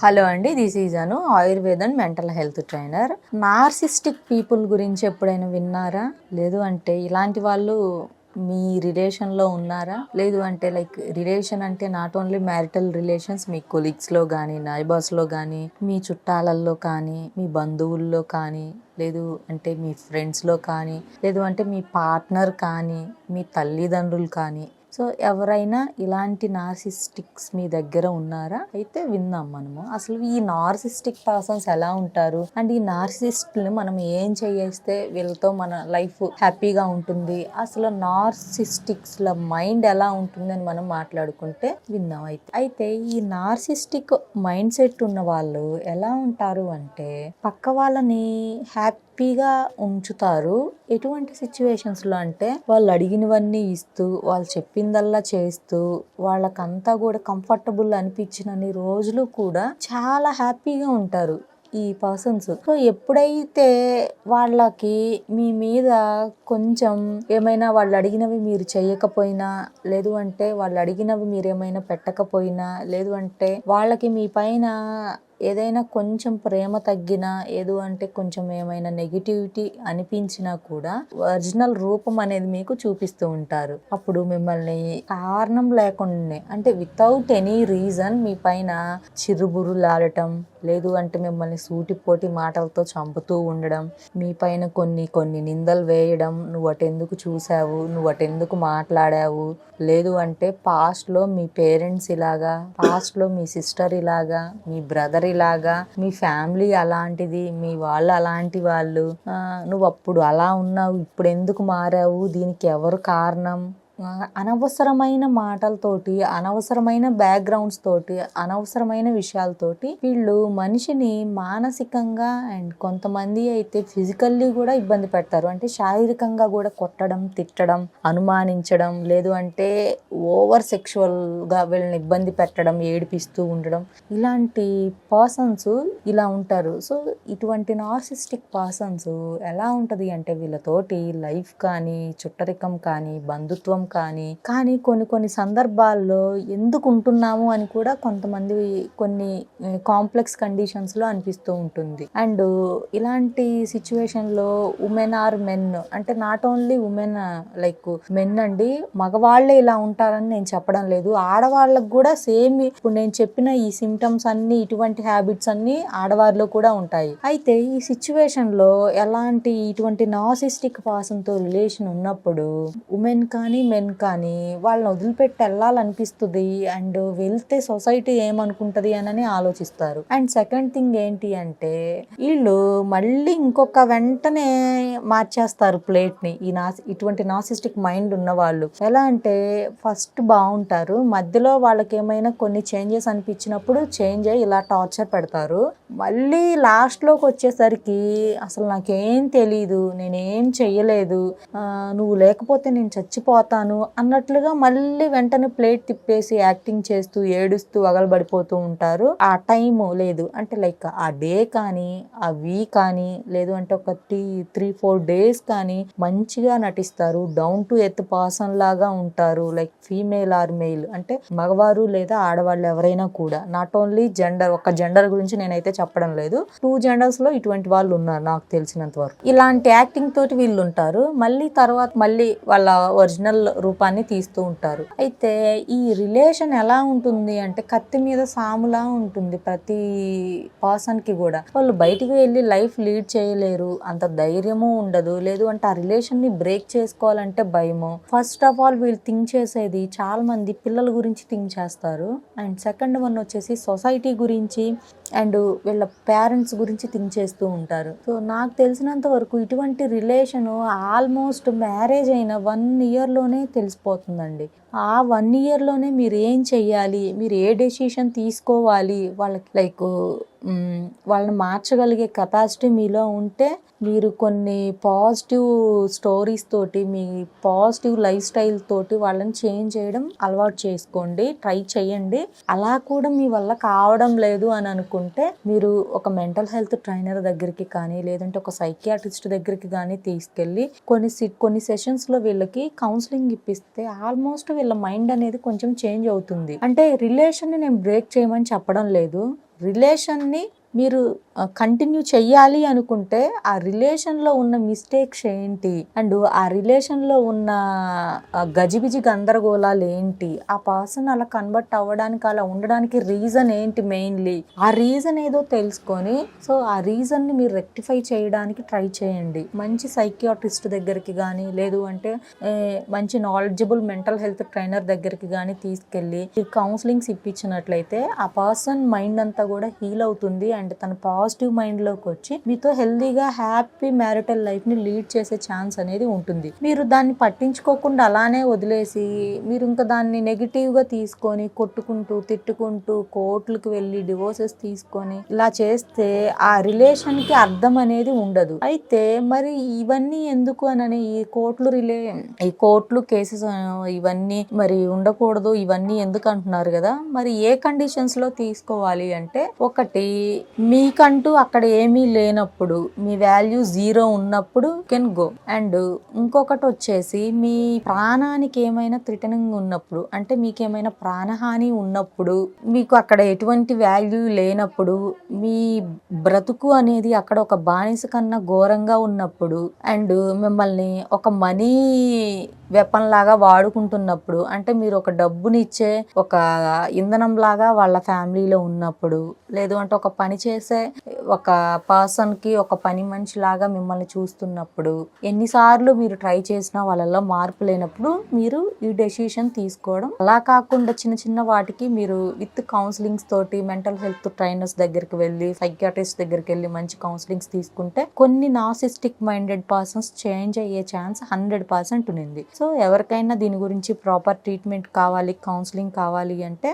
Hello అండి, this is Anu, Ayurveda and mental health trainer. Narcissistic people గురించి ఎప్పుడైనా విన్నారా? లేదు అంటే ఇలాంటి వాళ్ళు మీ రిలేషన్లో ఉన్నారా? లేదు అంటే లైక్ రిలేషన్ అంటే నాట్ ఓన్లీ మ్యారిటల్ రిలేషన్స్, మీ కొలీగ్స్లో కానీ, నైబర్స్లో కానీ, మీ చుట్టాలల్లో కానీ, మీ బంధువుల్లో కానీ, లేదు అంటే మీ ఫ్రెండ్స్లో కానీ, లేదు అంటే మీ పార్ట్నర్ కానీ, మీ తల్లిదండ్రులు కానీ, సో ఎవరైనా ఇలాంటి నార్సిస్టిక్స్ మీ దగ్గర ఉన్నారా? అయితే విందాం మనము. అసలు ఈ నార్సిస్టిక్ పర్సన్స్ ఎలా ఉంటారు అండ్ ఈ నార్సిస్ట్ని మనం ఏం చేస్తే వీళ్ళతో మన లైఫ్ హ్యాపీగా ఉంటుంది, అసలు నార్సిస్టిక్స్ల మైండ్ ఎలా ఉంటుంది అని మనం మాట్లాడుకుంటే విందాం. అయితే ఈ నార్సిస్టిక్ మైండ్ సెట్ ఉన్న వాళ్ళు ఎలా ఉంటారు అంటే పక్క వాళ్ళని హ్యాపీగా ఉంచుతారు. ఎటువంటి సిచ్యువేషన్స్లో అంటే వాళ్ళు అడిగినవన్నీ ఇస్తూ, వాళ్ళు చెప్పిందల్లా చేస్తూ, వాళ్ళకంతా కూడా కంఫర్టబుల్ అనిపించినన్ని రోజులు కూడా చాలా హ్యాపీగా ఉంటారు ఈ పర్సన్స్. సో ఎప్పుడైతే వాళ్ళకి మీ మీద కొంచెం ఏమైనా వాళ్ళు అడిగినవి మీరు చేయకపోయినా, లేదు అంటే వాళ్ళు అడిగినవి మీరు ఏమైనా పెట్టకపోయినా, లేదు అంటే వాళ్ళకి మీ పైన ఏదైనా కొంచెం ప్రేమ తగ్గినా, ఏదో అంటే కొంచెం ఏమైనా నెగిటివిటీ అనిపించినా కూడా ఒరిజినల్ రూపం అనేది మీకు చూపిస్తూ ఉంటారు. అప్పుడు మిమ్మల్ని కారణం లేకుండానే, అంటే వితౌట్ ఎనీ రీజన్ మీ పైన చిరుబురులాడటం, లేదు అంటే మిమ్మల్ని సూటిపోటి మాటలతో చంపుతూ ఉండడం, మీ పైన కొన్ని నిందలు వేయడం, నువ్వు అటెందుకు చూసావు, నువ్వు అటెందుకు మాట్లాడావు, లేదు అంటే పాస్ట్లో మీ పేరెంట్స్ ఇలాగా, పాస్ట్లో మీ సిస్టర్ ఇలాగా, మీ బ్రదర్ ఇలాగా, మీ ఫ్యామిలీ అలాంటిది, మీ వాళ్ళు అలాంటి వాళ్ళు, నువ్వు అప్పుడు అలా ఉన్నావు, ఇప్పుడు ఎందుకు మారావు, దీనికి ఎవరు కారణం, అనవసరమైన మాటలతోటి, అనవసరమైన బ్యాక్గ్రౌండ్స్ తోటి, అనవసరమైన విషయాలతోటి వీళ్ళు మనిషిని మానసికంగా అండ్ కొంతమంది అయితే ఫిజికల్లీ కూడా ఇబ్బంది పెడతారు. అంటే శారీరకంగా కూడా కొట్టడం, తిట్టడం, అనుమానించడం, లేదు అంటే ఓవర్ సెక్షువల్గా వీళ్ళని ఇబ్బంది పెట్టడం, ఏడిపిస్తూ ఉండడం, ఇలాంటి పర్సన్స్ ఇలా ఉంటారు. సో ఇటువంటి నార్సిస్టిక్ పర్సన్స్ ఎలా ఉంటుంది అంటే వీళ్ళతోటి లైఫ్ కానీ, చుట్టరికం కానీ, బంధుత్వం కానీ కొన్ని సందర్భాల్లో ఎందుకు ఉంటున్నాము అని కూడా కొంతమంది కొన్ని కాంప్లెక్స్ కండిషన్స్ లో అనిపిస్తూ ఉంటుంది. అండ్ ఇలాంటి సిచ్యువేషన్ లో ఉమెన్ ఆర్ మెన్, అంటే not only women, like men అండి, మగవాళ్లే ఇలా ఉంటారని నేను చెప్పడం లేదు, ఆడవాళ్ళకు కూడా సేమ్ ఇప్పుడు నేను చెప్పిన ఈ సిమ్టమ్స్ అన్ని, ఇటువంటి హ్యాబిట్స్ అన్ని ఆడవారిలో కూడా ఉంటాయి. అయితే ఈ సిచ్యువేషన్ లో ఇటువంటి నార్సిస్టిక్ పర్సన్ తో రిలేషన్ ఉన్నప్పుడు ఉమెన్ కానీ మెన్ కానీ వాళ్ళని వదిలిపెట్టి వెళ్ళాలనిపిస్తుంది. అండ్ వెళ్తే సొసైటీ ఏమనుకుంటది అని ఆలోచిస్తారు. అండ్ సెకండ్ థింగ్ ఏంటి అంటే వీళ్ళు మళ్ళీ ఇంకొక వెంటనే మార్చేస్తారు ప్లేట్ ని. ఇటువంటి నార్సిస్టిక్ మైండ్ ఉన్న వాళ్ళు ఎలా అంటే ఫస్ట్ బాగుంటారు, మధ్యలో వాళ్ళకి ఏమైనా కొన్ని చేంజెస్ అనిపించినప్పుడు చేంజ్ అయ్యి ఇలా టార్చర్ పెడతారు. మళ్ళీ లాస్ట్ లోకి వచ్చేసరికి అసలు నాకేం తెలీదు, నేనేం చెయ్యలేదు, నువ్వు లేకపోతే నేను చచ్చిపోతాను అన్నట్లుగా మళ్ళీ వెంటనే ప్లేట్ తిప్పేసి యాక్టింగ్ చేస్తూ, ఏడుస్తూ అగలబడిపోతూ ఉంటారు. ఆ టైము లేదు అంటే లైక్ ఆ డే కానీ, ఆ వీక్ కానీ, లేదు అంటే ఒక 3-4 డేస్ కానీ మంచిగా నటిస్తారు. డౌన్ టు ఎర్త్ పర్సన్ లాగా ఉంటారు. లైక్ ఫీమేల్ ఆర్ మేల్, అంటే మగవారు లేదా ఆడవాళ్ళు ఎవరైనా కూడా, నాట్ ఓన్లీ జెండర్, ఒక జెండర్ గురించి నేనైతే చెప్పడం లేదు, 2 జెండర్స్ లో ఇటువంటి వాళ్ళు ఉన్నారు నాకు తెలిసినంత వరకు. ఇలాంటి యాక్టింగ్ తోటి వీళ్ళు ఉంటారు. మళ్ళీ వాళ్ళ ఒరిజినల్ రూపాన్ని తీస్తూ ఉంటారు. అయితే ఈ రిలేషన్ ఎలా ఉంటుంది అంటే కత్తి మీద సాములా ఉంటుంది ప్రతి పర్సన్ కి కూడా. వాళ్ళు బయటికి వెళ్ళి లైఫ్ లీడ్ చేయలేరు, అంత ధైర్యము ఉండదు, లేదు అంటే ఆ రిలేషన్ ని బ్రేక్ చేసుకోవాలంటే భయము. ఫస్ట్ ఆఫ్ ఆల్ వీళ్ళు థింక్ చేసేది, చాలా మంది పిల్లల గురించి థింక్ చేస్తారు. అండ్ సెకండ్ వన్ వచ్చేసి సొసైటీ గురించి అండ్ వీళ్ళ పేరెంట్స్ గురించి థింక్ చేస్తూ ఉంటారు. సో నాకు తెలిసినంత వరకు ఇటువంటి రిలేషన్ ఆల్మోస్ట్ మ్యారేజ్ అయిన 1 ఇయర్లోనే తెలిసిపోతుందండి. ఆ 1 ఇయర్లోనే మీరు ఏం చెయ్యాలి, మీరు ఏ డెసిషన్ తీసుకోవాలి, వాళ్ళకి లైక్ వాళ్ళని మార్చగలిగే కెపాసిటీ మీలో ఉంటే మీరు కొన్ని పాజిటివ్ స్టోరీస్ తోటి, మీ పాజిటివ్ లైఫ్ స్టైల్ తోటి వాళ్ళని చేంజ్ చేయడం అలవాటు చేసుకోండి, ట్రై చేయండి. అలా కూడా మీ వల్ల కావడం లేదు అని అనుకుంటే మీరు ఒక మెంటల్ హెల్త్ ట్రైనర్ దగ్గరికి కానీ, లేదంటే ఒక సైకియాట్రిస్ట్ దగ్గరికి కానీ తీసుకెళ్ళి కొన్ని సెషన్స్ లో వీళ్ళకి కౌన్సిలింగ్ ఇప్పిస్తే ఆల్మోస్ట్ వీళ్ళ మైండ్ అనేది కొంచెం చేంజ్ అవుతుంది. అంటే రిలేషన్ ని నేను బ్రేక్ చేయమని చెప్పడం లేదు, రిలేషన్ని మీరు కంటిన్యూ చెయ్యాలి అనుకుంటే ఆ రిలేషన్లో ఉన్న మిస్టేక్స్ ఏంటి అండ్ ఆ రిలేషన్లో ఉన్న గజిబిజి గందరగోళాలు ఏంటి, ఆ పర్సన్ అలా కన్వర్ట్ అవ్వడానికి అలా ఉండడానికి రీజన్ ఏంటి, మెయిన్లీ ఆ రీజన్ ఏదో తెలుసుకొని సో ఆ రీజన్ని మీరు రెక్టిఫై చేయడానికి ట్రై చేయండి. మంచి సైకియాట్రిస్ట్ దగ్గరికి కానీ లేదు అంటే మంచి నాలెడ్జబుల్ మెంటల్ హెల్త్ ట్రైనర్ దగ్గరికి కానీ తీసుకెళ్ళి కౌన్సిలింగ్స్ ఇప్పించినట్లయితే ఆ పర్సన్ మైండ్ అంతా కూడా హీల్ అవుతుంది అండ్ తన పాజిటివ్ మైండ్లోకి వచ్చి మీతో హెల్దీగా హ్యాపీ మ్యారిటల్ లైఫ్ని లీడ్ చేసే ఛాన్స్ అనేది ఉంటుంది. మీరు దాన్ని పట్టించుకోకుండా అలానే వదిలేసి మీరు ఇంకా దాన్ని నెగిటివ్గా తీసుకొని కొట్టుకుంటూ తిట్టుకుంటూ కోర్టులకు వెళ్ళి డివోర్సెస్ తీసుకొని ఇలా చేస్తే ఆ రిలేషన్కి అర్థం అనేది ఉండదు. అయితే మరి ఇవన్నీ ఎందుకు అని ఈ కోర్టులు కేసెస్ ఇవన్నీ మరి ఉండకూడదు, ఇవన్నీ ఎందుకు అంటున్నారు కదా. మరి ఏ కండిషన్స్లో తీసుకోవాలి అంటే, ఒకటి మీకంటూ అక్కడ ఏమీ లేనప్పుడు, మీ వాల్యూ 0 ఉన్నప్పుడు కెన్ గో. అండ్ ఇంకొకటి వచ్చేసి మీ ప్రాణానికి ఏమైనా థ్రిటనింగ్ ఉన్నప్పుడు, అంటే మీకు ఏమైనా ప్రాణహాని ఉన్నప్పుడు, మీకు అక్కడ ఎటువంటి వాల్యూ లేనప్పుడు, మీ బ్రతుకు అనేది అక్కడ ఒక బానిస కన్నా ఘోరంగా ఉన్నప్పుడు అండ్ మిమ్మల్ని ఒక మనీ వెపన్ లాగా వాడుకుంటున్నప్పుడు, అంటే మీరు ఒక డబ్బునిచ్చే ఒక ఇంధనం లాగా వాళ్ళ ఫ్యామిలీలో ఉన్నప్పుడు, లేదు అంటే ఒక పని చేసే ఒక పర్సన్కి ఒక పని మనిషి లాగా మిమ్మల్ని చూస్తున్నప్పుడు, ఎన్నిసార్లు మీరు ట్రై చేసినా వాళ్ళలో మార్పు లేనప్పుడు మీరు ఈ డెసిషన్ తీసుకోవడం. అలా కాకుండా చిన్న చిన్న వాటికి మీరు విత్ కౌన్సిలింగ్స్ తోటి మెంటల్ హెల్త్ ట్రైనర్స్ దగ్గరికి వెళ్ళి సైకియాట్రిస్ట్ దగ్గరికి వెళ్ళి మంచి కౌన్సిలింగ్స్ తీసుకుంటే కొన్ని నార్సిస్టిక్ మైండెడ్ పర్సన్స్ చేంజ్ అయ్యే ఛాన్స్ 100% ఉంది. సో ఎవరికైనా దీని గురించి ప్రాపర్ ట్రీట్మెంట్ కావాలి, కౌన్సిలింగ్ కావాలి అంటే